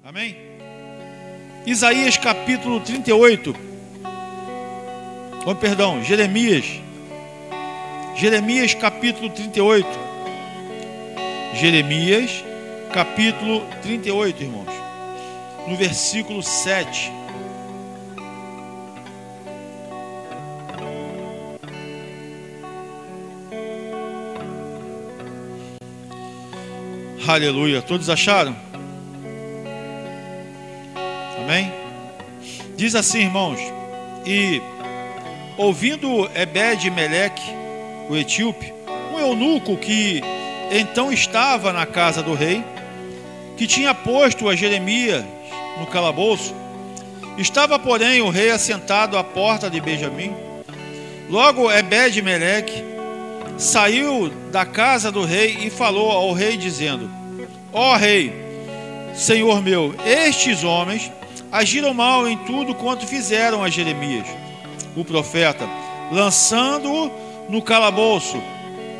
Amém? Isaías capítulo 38. Jeremias capítulo 38. Jeremias capítulo 38, irmãos. No versículo 7. Aleluia. Todos acharam? Amém? Diz assim, irmãos: e ouvindo Ebed-Meleque, o etíope, um eunuco que então estava na casa do rei, que tinha posto a Jeremias no calabouço, estava, porém, o rei assentado à porta de Benjamim. Logo Ebed-Meleque saiu da casa do rei e falou ao rei, dizendo: ó rei, senhor meu, estes homens agiram mal em tudo quanto fizeram a Jeremias, o profeta, lançando-o no calabouço,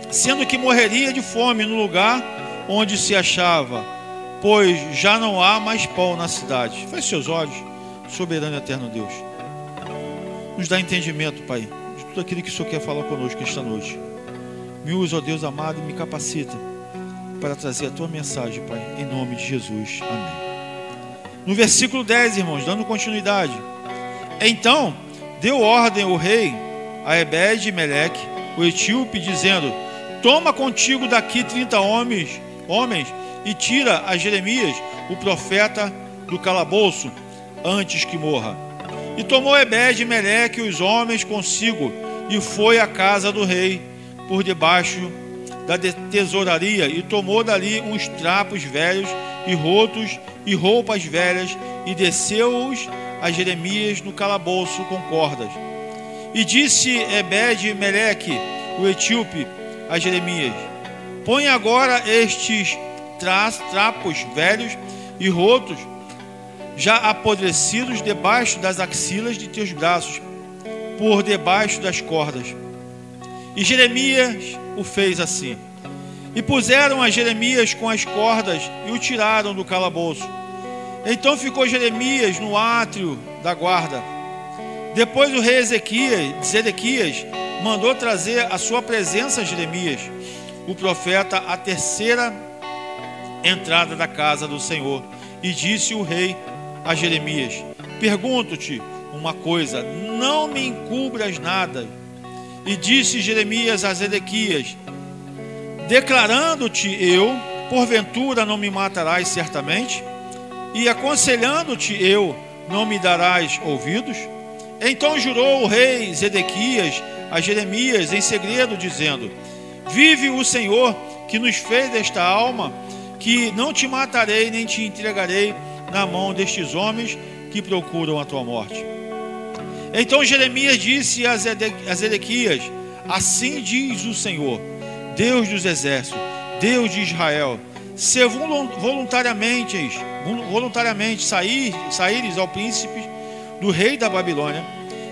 sendo que morreria de fome no lugar onde se achava, pois já não há mais pão na cidade. Feche seus olhos, soberano e eterno Deus. Nos dá entendimento, Pai, de tudo aquilo que o Senhor quer falar conosco esta noite. Me usa, ó Deus amado, e me capacita para trazer a Tua mensagem, Pai, em nome de Jesus. Amém. No versículo 10, irmãos, dando continuidade: então deu ordem o rei a Ebed-Meleque, o etíope, dizendo: toma contigo daqui 30 homens, e tira a Jeremias, o profeta, do calabouço, antes que morra. E tomou Ebed-Meleque os homens consigo, e foi à casa do rei, por debaixo da tesouraria, e tomou dali uns trapos velhos e rotos e roupas velhas, e desceu-os a Jeremias no calabouço com cordas. E disse Ebed-Meleque, o etíope, a Jeremias: põe agora estes trapos velhos e rotos, já apodrecidos, debaixo das axilas de teus braços, por debaixo das cordas. E Jeremias o fez assim. E puseram a Jeremias com as cordas e o tiraram do calabouço. Então ficou Jeremias no átrio da guarda. Depois o rei Zedequias mandou trazer à sua presença Jeremias, o profeta, à terceira entrada da casa do Senhor. E disse o rei a Jeremias: pergunto-te uma coisa, não me encubras nada. E disse Jeremias a Zedequias: declarando-te eu, porventura não me matarás certamente? E aconselhando-te eu, não me darás ouvidos? Então jurou o rei Zedequias a Jeremias em segredo, dizendo: vive o Senhor, que nos fez esta alma, que não te matarei, nem te entregarei na mão destes homens que procuram a tua morte. Então Jeremias disse a Zedequias: assim diz o Senhor, Deus dos exércitos, Deus de Israel: se voluntariamente saíres ao príncipe do rei da Babilônia,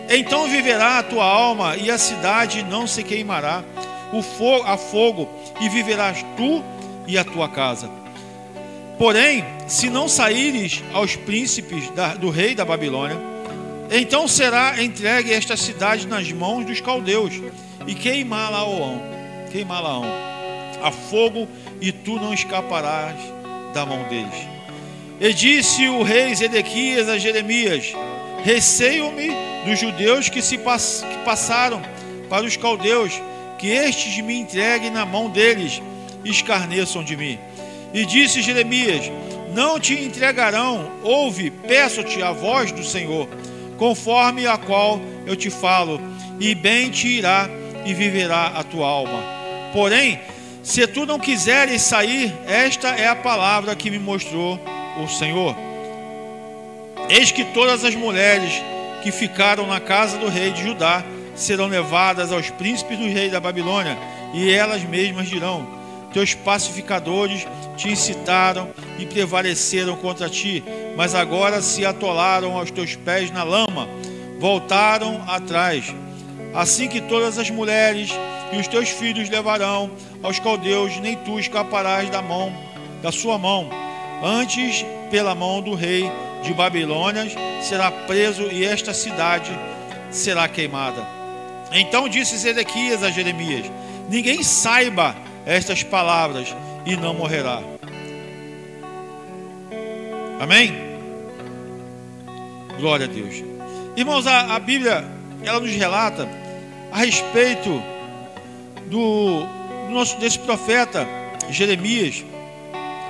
então viverá a tua alma, e a cidade não se queimará a fogo, e viverás tu e a tua casa. Porém, se não saíres aos príncipes do rei da Babilônia, então será entregue esta cidade nas mãos dos caldeus, e queimá-la-ão a fogo, e tu não escaparás da mão deles. E disse o rei Zedequias a Jeremias: receio-me dos judeus que passaram para os caldeus, que estes me entreguem na mão deles e escarneçam de mim. E disse Jeremias: não te entregarão, ouve, peço-te a voz do Senhor, conforme a qual eu te falo, e bem te irá, e viverá a tua alma. Porém, se tu não quiseres sair, esta é a palavra que me mostrou o Senhor: eis que todas as mulheres que ficaram na casa do rei de Judá serão levadas aos príncipes do rei da Babilônia, e elas mesmas dirão: teus pacificadores te incitaram e prevaleceram contra ti, mas agora se atolaram aos teus pés na lama, voltaram atrás. Assim que todas as mulheres e os teus filhos levarão aos caldeus, nem tu escaparás da sua mão. antes pela mão do rei de Babilônia será preso e esta cidade será queimada. Então disse Zedequias a Jeremias: ninguém saiba estas palavras e não morrerá. Amém? Glória a Deus. Irmãos, a Bíblia, ela nos relata a respeito desse profeta Jeremias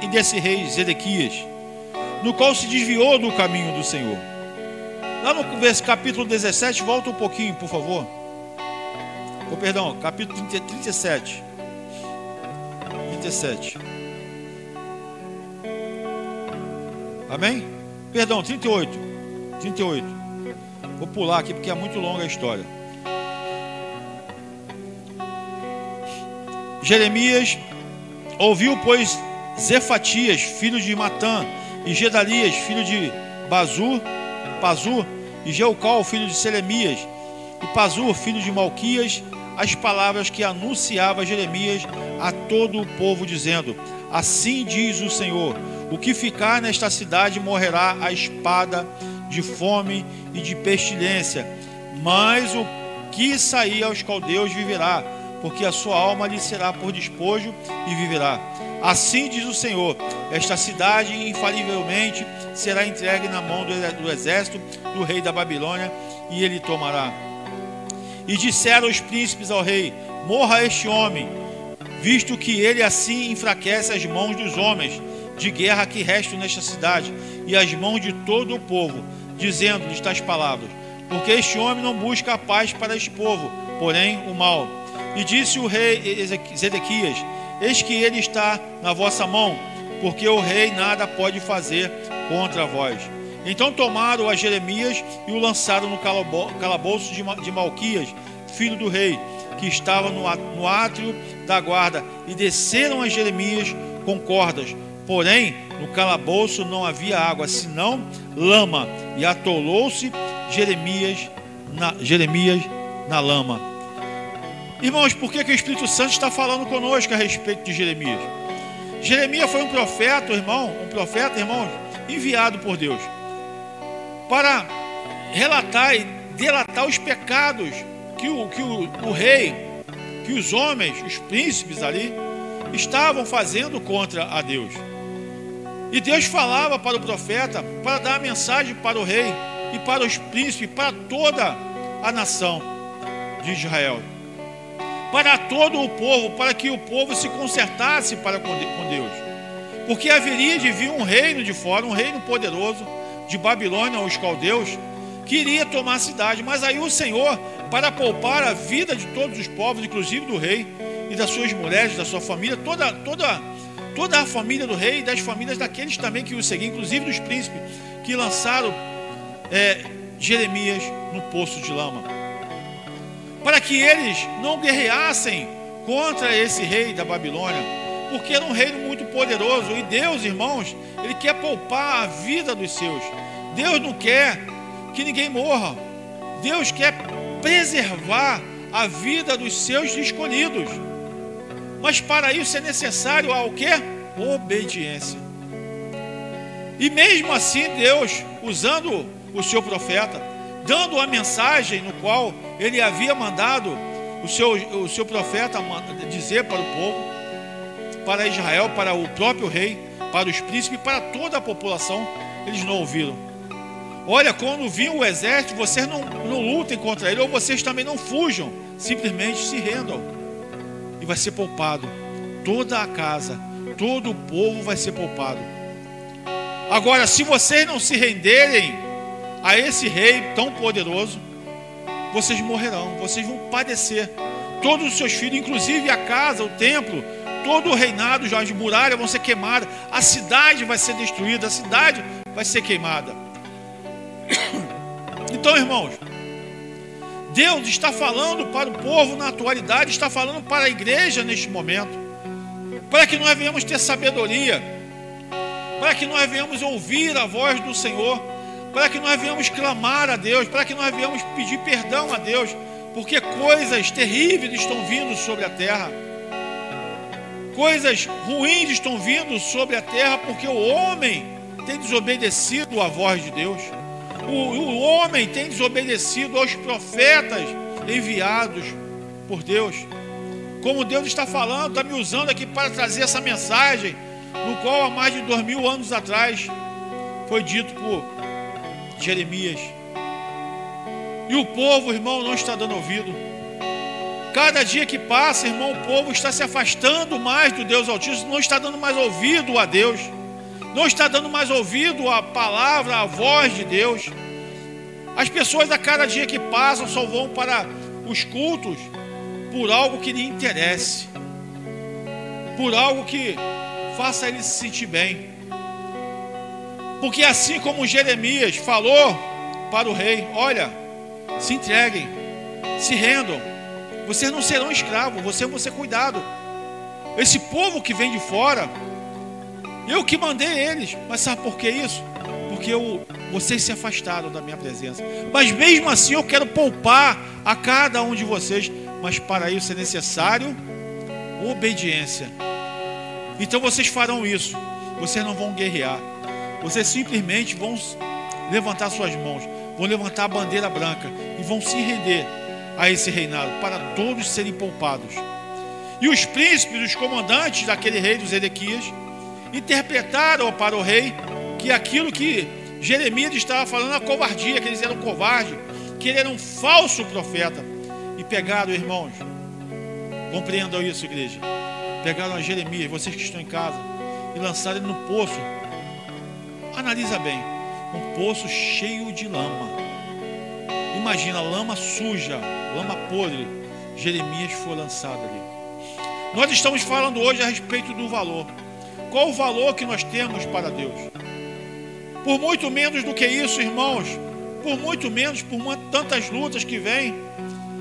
e desse rei Zedequias, no qual se desviou do caminho do Senhor. Lá no capítulo 17, volta um pouquinho, por favor. Perdão, capítulo 37. 37. Amém? Perdão, 38. 38. Vou pular aqui porque é muito longa a história. Jeremias ouviu, pois, Zefatias, filho de Matã, e Gedalias, filho de Pazur, e Jeucal, filho de Selemias, e Pazur, filho de Malquias, as palavras que anunciava Jeremias a todo o povo, dizendo: assim diz o Senhor, o que ficar nesta cidade morrerá a espada, de fome e de pestilência, mas o que sair aos caldeus viverá, porque a sua alma lhe será por despojo e viverá. Assim diz o Senhor, esta cidade infalivelmente será entregue na mão do exército do rei da Babilônia, e ele tomará. E disseram os príncipes ao rei: morra este homem, visto que ele assim enfraquece as mãos dos homens de guerra que restam nesta cidade, e as mãos de todo o povo, dizendo-lhes tais palavras: porque este homem não busca a paz para este povo, porém o mal. E disse o rei Zedequias: eis que ele está na vossa mão, porque o rei nada pode fazer contra vós. Então tomaram a Jeremias e o lançaram no calabouço de Malquias, filho do rei, que estava no átrio da guarda, e desceram a Jeremias com cordas. Porém, no calabouço não havia água, senão lama, e atolou-se Jeremias na lama. Irmãos, por que o Espírito Santo está falando conosco a respeito de Jeremias? Jeremias foi um profeta, irmãos, enviado por Deus para relatar e delatar os pecados que o rei, que os homens, os príncipes ali, estavam fazendo contra a Deus. E Deus falava para o profeta para dar a mensagem para o rei e para os príncipes, para toda a nação de Israel, para todo o povo, para que o povo se consertasse para com Deus, porque haveria de vir um reino de fora, um reino poderoso de Babilônia, os caldeus, que iria tomar a cidade. Mas aí o Senhor, para poupar a vida de todos os povos, inclusive do rei e das suas mulheres, da sua família, toda a família do rei e das famílias daqueles também que o seguiam, inclusive dos príncipes, que lançaram Jeremias no poço de lama, para que eles não guerreassem contra esse rei da Babilônia, porque era um reino muito poderoso. E Deus, irmãos, Ele quer poupar a vida dos seus. Deus não quer que ninguém morra. Deus quer preservar a vida dos seus escolhidos. Mas para isso é necessário o quê? Obediência. E mesmo assim Deus, usando o seu profeta, dando a mensagem no qual Ele havia mandado o seu profeta dizer para o povo, para Israel, para o próprio rei, para os príncipes, para toda a população, eles não ouviram. Olha, quando vir o exército, vocês não lutem contra ele, ou vocês também não fujam, simplesmente se rendam, e vai ser poupado toda a casa, todo o povo vai ser poupado. Agora, se vocês não se renderem a esse rei tão poderoso, vocês morrerão, vocês vão padecer. Todos os seus filhos, inclusive a casa, o templo, todo o reinado, as muralhas vão ser queimadas, a cidade vai ser destruída, a cidade vai ser queimada. Então, irmãos, Deus está falando para o povo na atualidade, está falando para a igreja neste momento, para que nós venhamos ter sabedoria, para que nós venhamos ouvir a voz do Senhor, para que nós venhamos clamar a Deus, para que nós venhamos pedir perdão a Deus, porque coisas terríveis estão vindo sobre a terra. Coisas ruins estão vindo sobre a terra porque o homem tem desobedecido à voz de Deus. O homem tem desobedecido aos profetas enviados por Deus. Como Deus está falando, está me usando aqui para trazer essa mensagem, no qual há mais de 2000 anos atrás foi dito por Jeremias. E o povo, irmão, não está dando ouvido. Cada dia que passa, irmão, o povo está se afastando mais do Deus Altíssimo, não está dando mais ouvido a Deus, não está dando mais ouvido à palavra, à voz de Deus. As pessoas a cada dia que passam só vão para os cultos por algo que lhe interesse, por algo que faça ele se sentir bem. Porque assim como Jeremias falou para o rei: olha, se entreguem, se rendam, vocês não serão escravos, vocês vão ser cuidados. Esse povo que vem de fora, eu que mandei eles. Mas sabe por que isso? Porque vocês se afastaram da minha presença. Mas mesmo assim eu quero poupar a cada um de vocês. Mas para isso é necessário obediência. Então vocês farão isso. Vocês não vão guerrear. Vocês simplesmente vão levantar suas mãos, vão levantar a bandeira branca e vão se render a esse reinado, para todos serem poupados. E os príncipes, os comandantes daquele rei dos Edequias, interpretaram para o rei que aquilo que Jeremias estava falando era covardia, que eles eram covardes, que ele era um falso profeta. E pegaram, irmãos, compreendam isso, igreja, pegaram a Jeremias, vocês que estão em casa, e lançaram ele no poço. Analisa bem, um poço cheio de lama. Imagina, lama suja, lama podre. Jeremias foi lançado ali. Nós estamos falando hoje a respeito do valor. Qual o valor que nós temos para Deus? Por muito menos do que isso, irmãos, por muito menos, tantas lutas que vêm,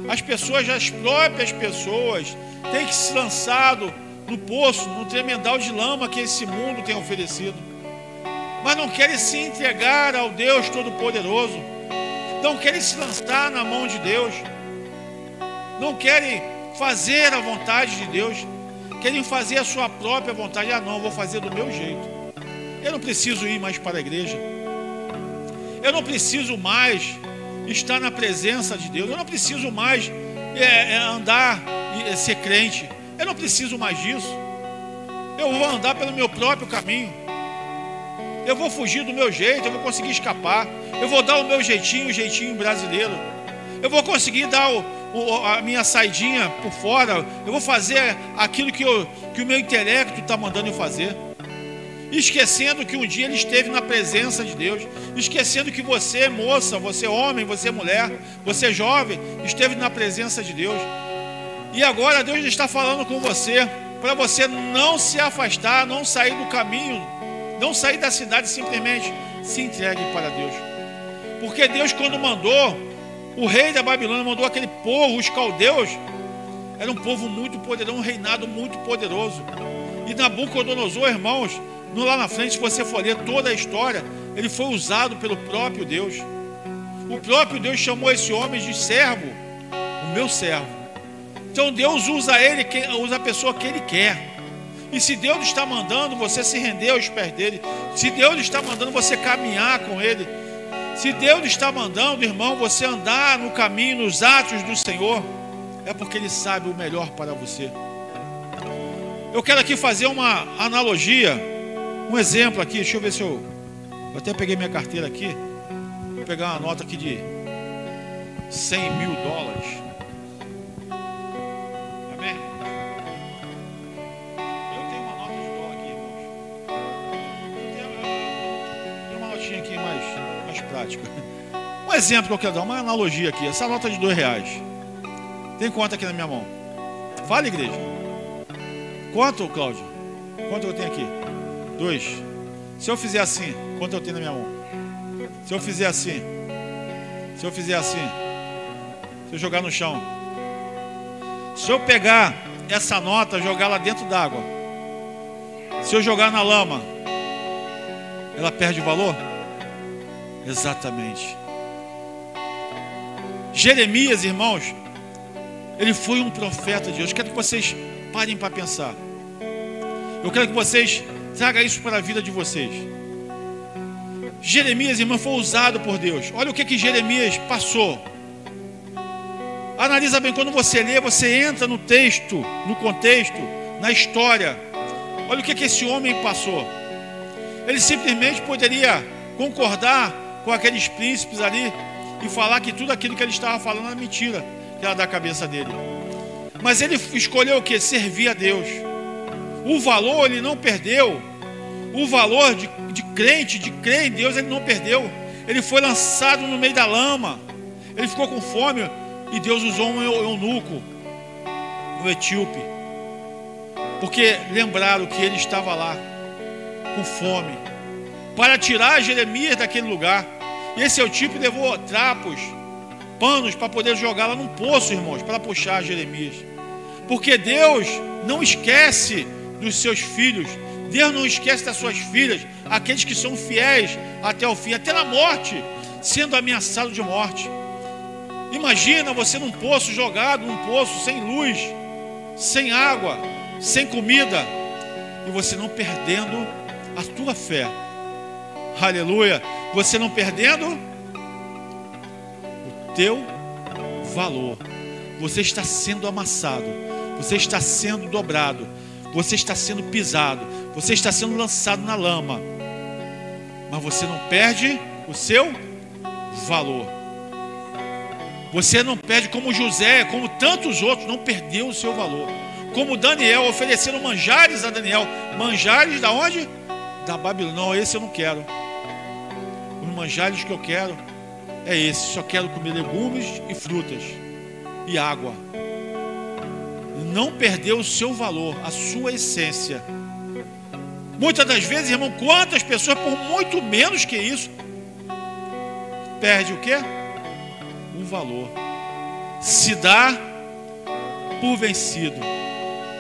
as próprias pessoas têm que se lançado no poço, no tremendal de lama que esse mundo tem oferecido. Mas não querem se entregar ao Deus Todo-Poderoso, não querem se lançar na mão de Deus, não querem fazer a vontade de Deus, querem fazer a sua própria vontade. Ah, não, eu vou fazer do meu jeito. Eu não preciso ir mais para a igreja, eu não preciso mais estar na presença de Deus, eu não preciso mais andar e ser crente, eu não preciso mais disso. Eu vou andar pelo meu próprio caminho, eu vou fugir do meu jeito, eu vou conseguir escapar, eu vou dar o meu jeitinho, o jeitinho brasileiro, eu vou conseguir dar a minha saidinha por fora, eu vou fazer aquilo que o meu intelecto está mandando eu fazer, esquecendo que um dia ele esteve na presença de Deus, esquecendo que você, moça, você homem, você mulher, você jovem, esteve na presença de Deus. E agora Deus está falando com você, para você não se afastar, não sair do caminho, não sair da cidade, simplesmente se entregue para Deus. Porque Deus, quando mandou, o rei da Babilônia mandou aquele povo, os caldeus, era um povo muito poderoso, um reinado muito poderoso. E Nabucodonosor, irmãos, lá na frente, se você for ler toda a história, ele foi usado pelo próprio Deus. O próprio Deus chamou esse homem de servo, o meu servo. Então Deus usa ele, usa a pessoa que ele quer. E se Deus está mandando você se render aos pés dele, se Deus está mandando você caminhar com ele, se Deus está mandando, irmão, você andar no caminho, nos atos do Senhor, é porque ele sabe o melhor para você. Eu quero aqui fazer uma analogia, um exemplo aqui. Deixa eu ver se eu até peguei minha carteira aqui. Vou pegar uma nota aqui de $100 mil. Amém? Eu tenho uma nota de dólar aqui, irmãos. Eu tenho uma notinha aqui mais prática. Um exemplo que eu quero dar, uma analogia aqui. Essa nota de R$2. Tem quanto aqui na minha mão? Fala, igreja. Quanto, Cláudio? Quanto eu tenho aqui? 2. Se eu fizer assim, quanto eu tenho na minha mão? Se eu fizer assim, se eu fizer assim, se eu jogar no chão, se eu pegar essa nota, jogar lá dentro d'água, se eu jogar na lama, ela perde o valor? Exatamente. Jeremias, irmãos, ele foi um profeta de Deus. Quero que vocês parem para pensar. Eu quero que vocês tragam isso para a vida de vocês. Jeremias, irmão, foi usado por Deus. Olha o que Jeremias passou. Analisa bem, quando você lê, você entra no texto, no contexto, na história. Olha o que esse homem passou. Ele simplesmente poderia concordar com aqueles príncipes ali e falar que tudo aquilo que ele estava falando era mentira, que era da cabeça dele. Mas ele escolheu o que? Servir a Deus. O valor ele não perdeu. O valor de crente, de crer em Deus, ele não perdeu. Ele foi lançado no meio da lama. Ele ficou com fome e Deus usou um eunuco, um etíope, porque lembraram que ele estava lá com fome, para tirar Jeremias daquele lugar. E esse etíope levou trapos, panos para poder jogar lá num poço, irmãos, para puxar Jeremias. Porque Deus não esquece dos seus filhos. Deus não esquece das suas filhas, aqueles que são fiéis até o fim, até na morte, sendo ameaçado de morte. Imagina você num poço, jogado num poço, sem luz, sem água, sem comida, e você não perdendo a tua fé. Aleluia! Você não perdendo o teu valor. Você está sendo amassado, você está sendo dobrado, você está sendo pisado, você está sendo lançado na lama, mas você não perde o seu valor. Você não perde, como José, como tantos outros, não perdeu o seu valor. Como Daniel, ofereceram manjares a Daniel. Manjares da onde? Da Babilônia. Não, esse eu não quero. Os manjares que eu quero é esse. Só quero comer legumes e frutas e água. Não perdeu o seu valor, a sua essência. Muitas das vezes, irmão, quantas pessoas, por muito menos que isso, perde o quê? O valor. Se dá por vencido.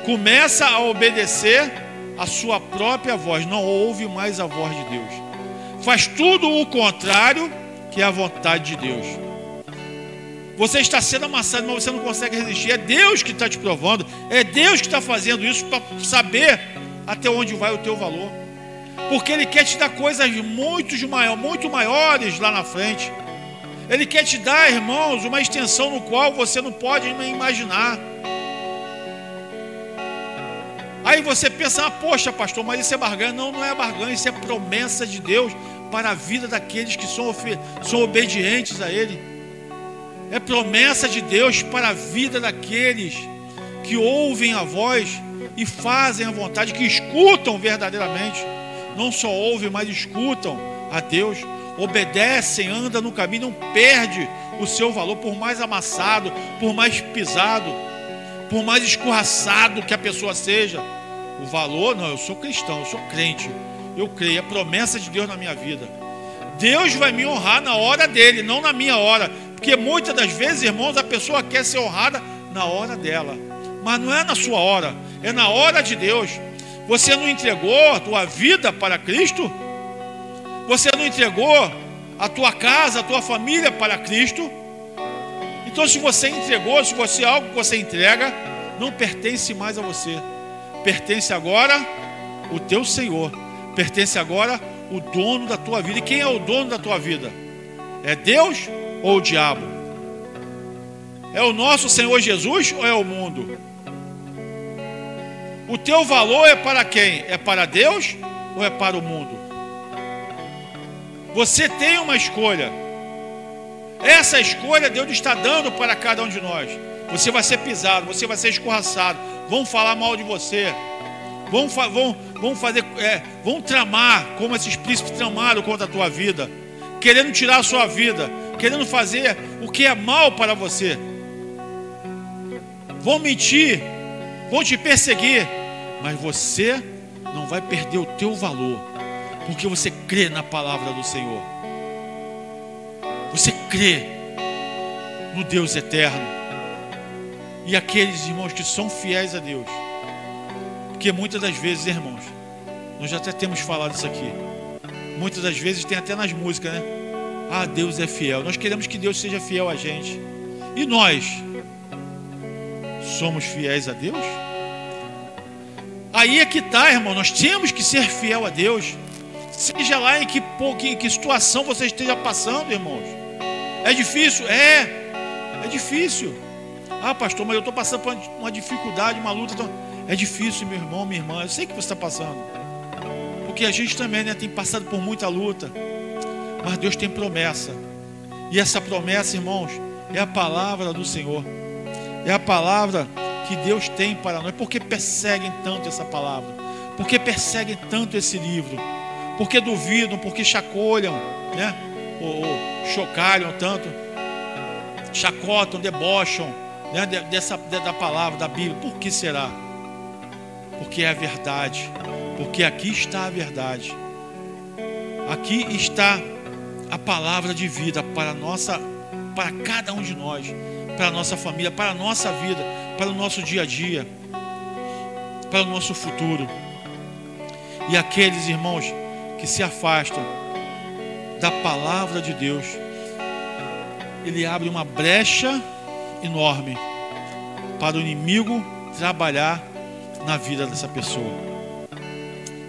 Começa a obedecer a sua própria voz. Não ouve mais a voz de Deus. Faz tudo o contrário que é a vontade de Deus. Você está sendo amassado, mas você não consegue resistir. É Deus que está te provando. É Deus que está fazendo isso para saber até onde vai o teu valor. Porque Ele quer te dar coisas muito maiores lá na frente. Ele quer te dar, irmãos, uma extensão no qual você não pode nem imaginar. Aí você pensa, poxa, pastor, mas isso é barganha. Não, não é barganha, isso é promessa de Deus para a vida daqueles que são obedientes a Ele. É promessa de Deus para a vida daqueles que ouvem a voz e fazem a vontade, que escutam verdadeiramente. Não só ouvem, mas escutam a Deus. Obedecem, andam no caminho, não perde o seu valor, por mais amassado, por mais pisado, por mais escorraçado que a pessoa seja. O valor, não, eu sou cristão, eu sou crente, eu creio, é promessa de Deus na minha vida. Deus vai me honrar na hora dele, não na minha hora. Porque muitas das vezes, irmãos, a pessoa quer ser honrada na hora dela, mas não é na sua hora, é na hora de Deus. Você não entregou a tua vida para Cristo? Você não entregou a tua casa, a tua família para Cristo? Então, se você entregou, se você algo que você entrega, não pertence mais a você. Pertence agora o teu Senhor. Pertence agora o dono da tua vida. E quem é o dono da tua vida? É Deus ou o diabo? É o nosso Senhor Jesus ou é o mundo? O teu valor é para quem? É para Deus ou é para o mundo? Você tem uma escolha. Essa escolha Deus está dando para cada um de nós. Você vai ser pisado, você vai ser escorraçado. Vão falar mal de você. Vão tramar, como esses príncipes tramaram contra a tua vida, querendo tirar a sua vida, querendo fazer o que é mal para você. Vão mentir, vão te perseguir, mas você não vai perder o teu valor, porque você crê na palavra do Senhor. Você crê no Deus eterno. E aqueles irmãos que são fiéis a Deus. Porque muitas das vezes, irmãos, nós já até temos falado isso aqui. Muitas das vezes tem até nas músicas, né? Ah, Deus é fiel. Nós queremos que Deus seja fiel a gente. E nós somos fiéis a Deus? Aí é que está, irmão. Nós temos que ser fiel a Deus. Seja lá em que situação você esteja passando, irmãos. É difícil? É difícil. Ah, pastor, mas eu estou passando por uma dificuldade, uma luta. É difícil, meu irmão, minha irmã. Eu sei que você está passando. Porque a gente também, né, tem passado por muita luta. Mas Deus tem promessa. E essa promessa, irmãos, é a palavra do Senhor. É a palavra que Deus tem para nós. Por que perseguem tanto essa palavra? Por que perseguem tanto esse livro? Por que duvidam? Por que chacoalham, né? Ou chocalham tanto? Chacotam, debocham, né? Da palavra, da Bíblia. Por que será? Porque é a verdade. Porque aqui está a verdade. Aqui está a palavra de vida para cada um de nós, para a nossa família, para a nossa vida, para o nosso dia a dia, para o nosso futuro. E aqueles irmãos que se afastam da palavra de Deus, ele abre uma brecha enorme para o inimigo trabalhar na vida dessa pessoa.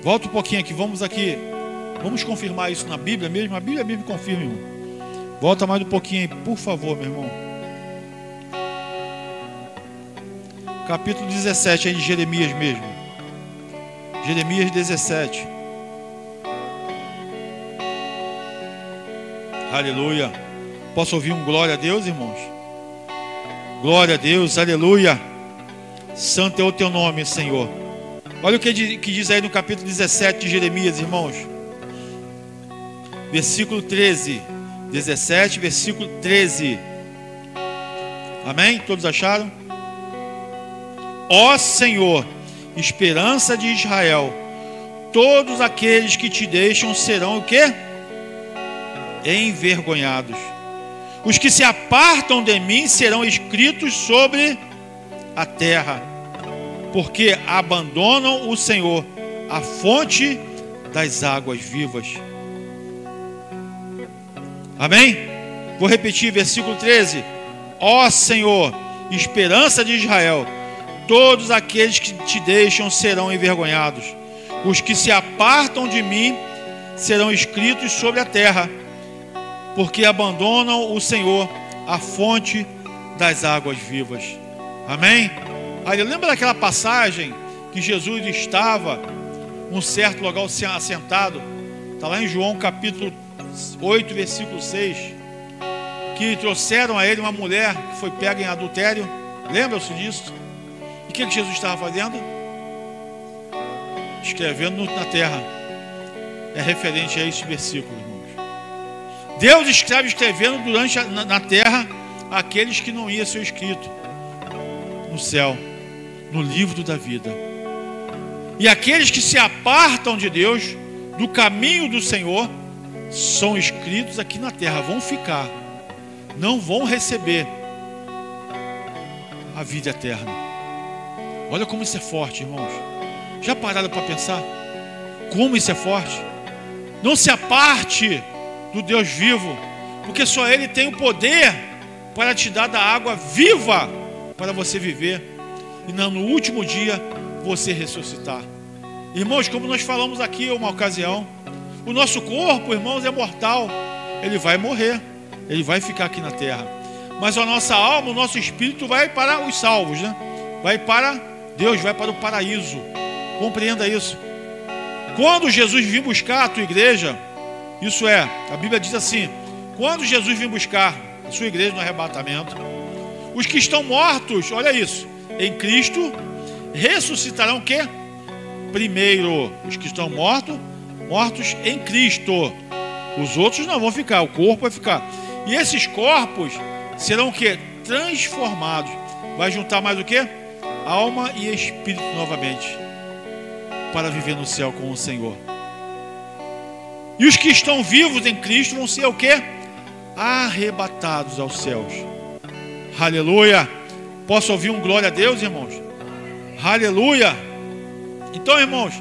Volta um pouquinho aqui, vamos confirmar isso na Bíblia mesmo. A Bíblia mesmo confirma, irmão. Volta mais um pouquinho aí, por favor, meu irmão. Capítulo 17 aí de Jeremias mesmo. Jeremias 17. Aleluia. Posso ouvir um glória a Deus, irmãos? Glória a Deus, aleluia. Santo é o teu nome, Senhor. Olha o que diz aí no capítulo 17 de Jeremias, irmãos. Versículo 13. 17, versículo 13. Amém? Todos acharam? Ó Senhor, esperança de Israel, todos aqueles que te deixam serão o quê? Envergonhados. Os que se apartam de mim serão escritos sobre a terra, porque abandonam o Senhor, a fonte das águas vivas. Amém? Vou repetir, versículo 13. Ó Senhor, esperança de Israel, todos aqueles que te deixam serão envergonhados. Os que se apartam de mim serão escritos sobre a terra, porque abandonam o Senhor, a fonte das águas vivas. Amém? Aí lembra daquela passagem que Jesus estava num certo lugar assentado? Está lá em João capítulo 8, versículo 6. Que trouxeram a ele uma mulher que foi pega em adultério. Lembra-se disso? E o que Jesus estava fazendo? Escrevendo na terra. É referente a esse versículo, irmãos. Deus escrevendo na terra aqueles que não iam ser escritos no céu, no livro da vida. E aqueles que se apartam de Deus, do caminho do Senhor, são escritos aqui na terra, vão ficar, não vão receber a vida eterna. Olha como isso é forte, irmãos. Já pararam para pensar como isso é forte? Não se aparte do Deus vivo, porque só Ele tem o poder para te dar da água viva para você viver e no último dia você ressuscitar. Irmãos, como nós falamos aqui uma ocasião, o nosso corpo, irmãos, é mortal. Ele vai morrer, ele vai ficar aqui na terra. Mas a nossa alma, o nosso espírito vai para os salvos, né? Vai para Deus, vai para o paraíso. Compreenda isso. Quando Jesus vir buscar a tua igreja, isso é, a Bíblia diz assim: quando Jesus vir buscar a sua igreja no arrebatamento, os que estão mortos, olha isso, em Cristo, ressuscitarão o quê? Primeiro, os que estão mortos em Cristo. Os outros não vão ficar, o corpo vai ficar. E esses corpos serão o quê? Transformados. Vai juntar mais o quê? Alma e espírito novamente, para viver no céu com o Senhor. E os que estão vivos em Cristo vão ser o quê? Arrebatados aos céus. Aleluia. Posso ouvir um glória a Deus, irmãos? Aleluia. Então, irmãos,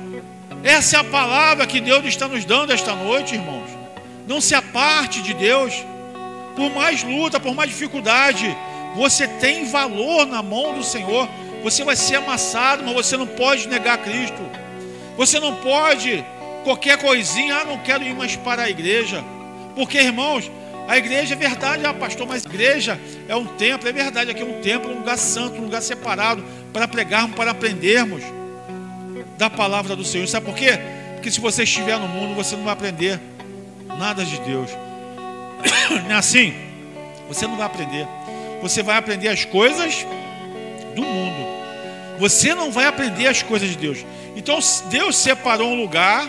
essa é a palavra que Deus está nos dando esta noite, irmãos. Não se aparte de Deus. Por mais luta, por mais dificuldade, você tem valor na mão do Senhor. Você vai ser amassado, mas você não pode negar Cristo. Você não pode, qualquer coisinha, não quero ir mais para a igreja. Porque, irmãos, a igreja é verdade, pastor, mas a igreja é um templo, é verdade, aqui é um templo, um lugar santo, um lugar separado, para pregarmos, para aprendermos da palavra do Senhor. Sabe por quê? Porque se você estiver no mundo, você não vai aprender nada de Deus. Não é assim? Você não vai aprender. Você vai aprender as coisas do mundo. Você não vai aprender as coisas de Deus. Então Deus separou um lugar,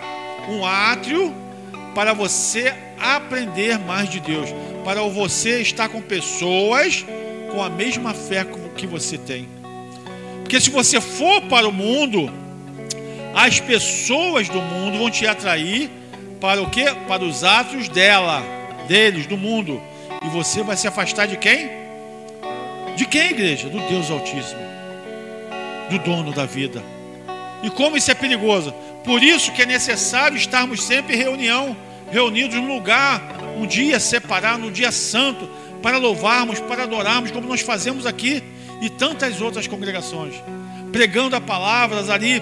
um átrio, para você aprender mais de Deus, para você estar com pessoas com a mesma fé que você tem. Porque se você for para o mundo, as pessoas do mundo vão te atrair para o quê? Para os atos deles, do mundo. E você vai se afastar de quem? De quem, igreja? Do Deus Altíssimo, do dono da vida. E como isso é perigoso? Por isso que é necessário estarmos sempre em reunidos num lugar, um dia separado, no dia santo, para louvarmos, para adorarmos, como nós fazemos aqui e tantas outras congregações, pregando a palavras ali,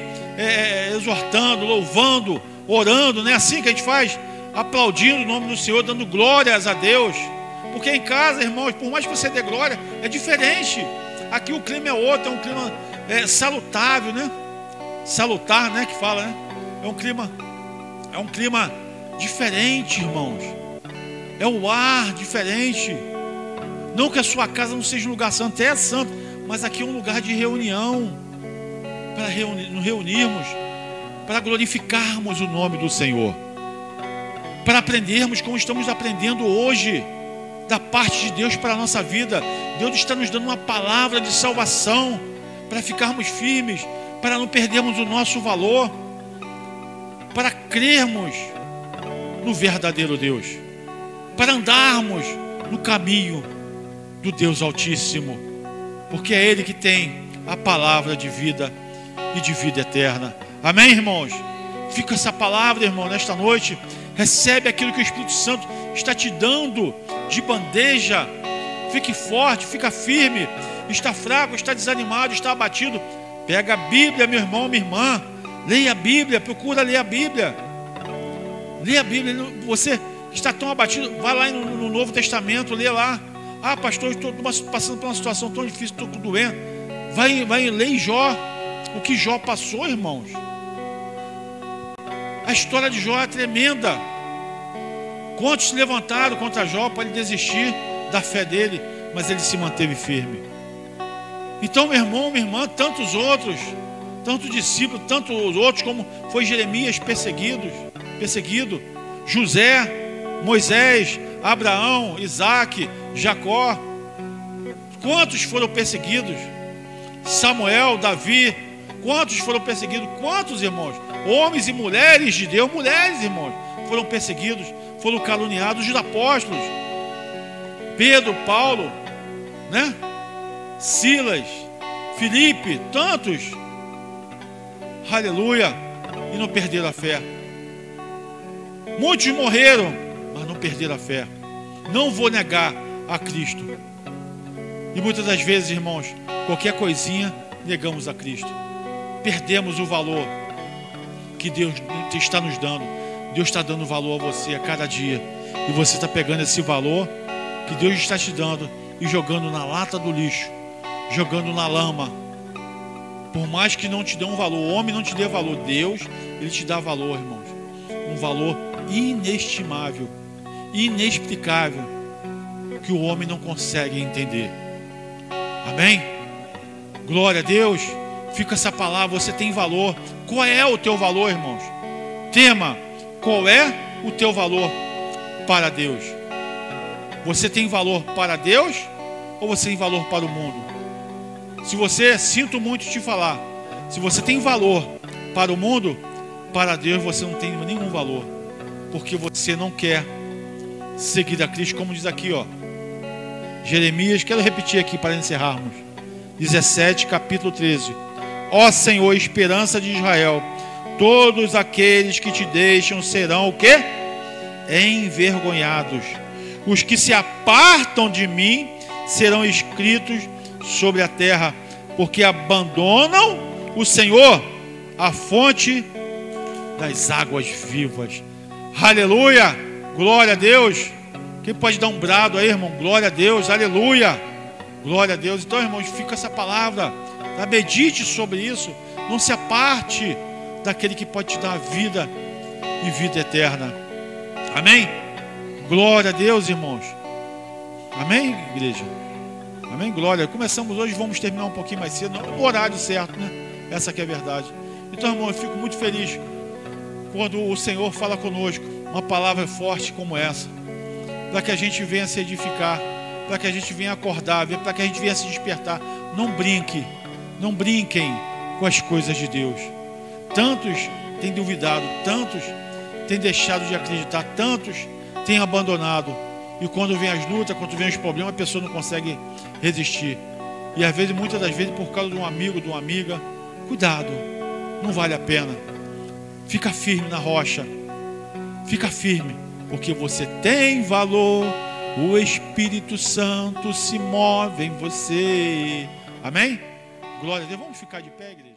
exortando, louvando, orando, não é assim que a gente faz? Aplaudindo o nome do Senhor, dando glórias a Deus. Porque em casa, irmãos, por mais que você dê glória, é diferente. Aqui o clima é outro, é um clima salutável, né? Salutar, né? Que fala, né? É um clima diferente, irmãos. É o ar diferente. Não que a sua casa não seja um lugar santo, é santo, mas aqui é um lugar de reunião, para nos reunirmos, para glorificarmos o nome do Senhor, para aprendermos como estamos aprendendo hoje da parte de Deus para a nossa vida. Deus está nos dando uma palavra de salvação para ficarmos firmes, para não perdermos o nosso valor, para crermos no verdadeiro Deus, para andarmos no caminho do Deus Altíssimo, porque é Ele que tem a palavra de vida e de vida eterna. Amém, irmãos? Fica essa palavra, irmão, nesta noite. Recebe aquilo que o Espírito Santo está te dando de bandeja. Fique forte, fica firme. Está fraco, está desanimado, está abatido. Pega a Bíblia, meu irmão, minha irmã. Leia a Bíblia, procura ler a Bíblia. Leia a Bíblia. Você que está tão abatido, vai lá no Novo Testamento, lê lá. Ah, pastor, estou passando por uma situação tão difícil, estou doendo. Vai ler Jó. O que Jó passou, irmãos. A história de Jó é tremenda. Quantos se levantaram contra Jó para ele desistir da fé dele, mas ele se manteve firme. Então, meu irmão, minha irmã, tantos outros, tantos discípulos, tantos outros, como foi Jeremias perseguido, José, Moisés, Abraão, Isaac, Jacó. Quantos foram perseguidos? Samuel, Davi. Quantos foram perseguidos? Quantos, irmãos? Homens e mulheres de Deus, mulheres, irmãos, foram perseguidos, foram caluniados. Os apóstolos, Pedro, Paulo, né? Silas, Filipe, tantos, aleluia, e não perderam a fé. Muitos morreram, mas não perderam a fé. Não vou negar a Cristo. E muitas das vezes, irmãos, qualquer coisinha, negamos a Cristo. Perdemos o valor que Deus está nos dando. Deus está dando valor a você a cada dia. E você está pegando esse valor que Deus está te dando e jogando na lata do lixo, jogando na lama. Por mais que não te dê um valor, o homem não te dê valor, Deus, Ele te dá valor, irmãos. Um valor inestimável, inexplicável, que o homem não consegue entender. Amém? Glória a Deus. Fica essa palavra, você tem valor. Qual é o teu valor, irmãos? Tema, qual é o teu valor para Deus? Você tem valor para Deus ou você tem valor para o mundo? Se você, sinto muito te falar, se você tem valor para o mundo, para Deus você não tem nenhum valor, porque você não quer seguir a Cristo, como diz aqui, ó, Jeremias, quero repetir aqui para encerrarmos, 17, capítulo 13. Ó Senhor, esperança de Israel, todos aqueles que te deixam serão o quê? Envergonhados. Os que se apartam de mim serão escritos sobre a terra. porque abandonam o Senhor, a fonte das águas vivas. Aleluia, glória a Deus. Quem pode dar um brado aí, irmão? Glória a Deus, aleluia, glória a Deus. Então, irmãos, fica essa palavra, tá? Medite sobre isso, não se aparte daquele que pode te dar vida e vida eterna. Amém? Glória a Deus, irmãos. Amém, igreja? Amém, glória. Começamos hoje, vamos terminar um pouquinho mais cedo, no horário certo, né? Essa que é a verdade. Então, irmão, eu fico muito feliz quando o Senhor fala conosco uma palavra forte como essa, para que a gente venha se edificar, para que a gente venha acordar, para que a gente venha se despertar. Não brinque, não brinquem com as coisas de Deus. Tantos têm duvidado, tantos têm deixado de acreditar, tantos têm abandonado. E quando vem as lutas, quando vem os problemas, a pessoa não consegue resistir. E às vezes, muitas das vezes, por causa de um amigo, de uma amiga, cuidado, não vale a pena. Fica firme na rocha, fica firme, porque você tem valor, o Espírito Santo se move em você. Amém? Glória a Deus. Vamos ficar de pé, igreja?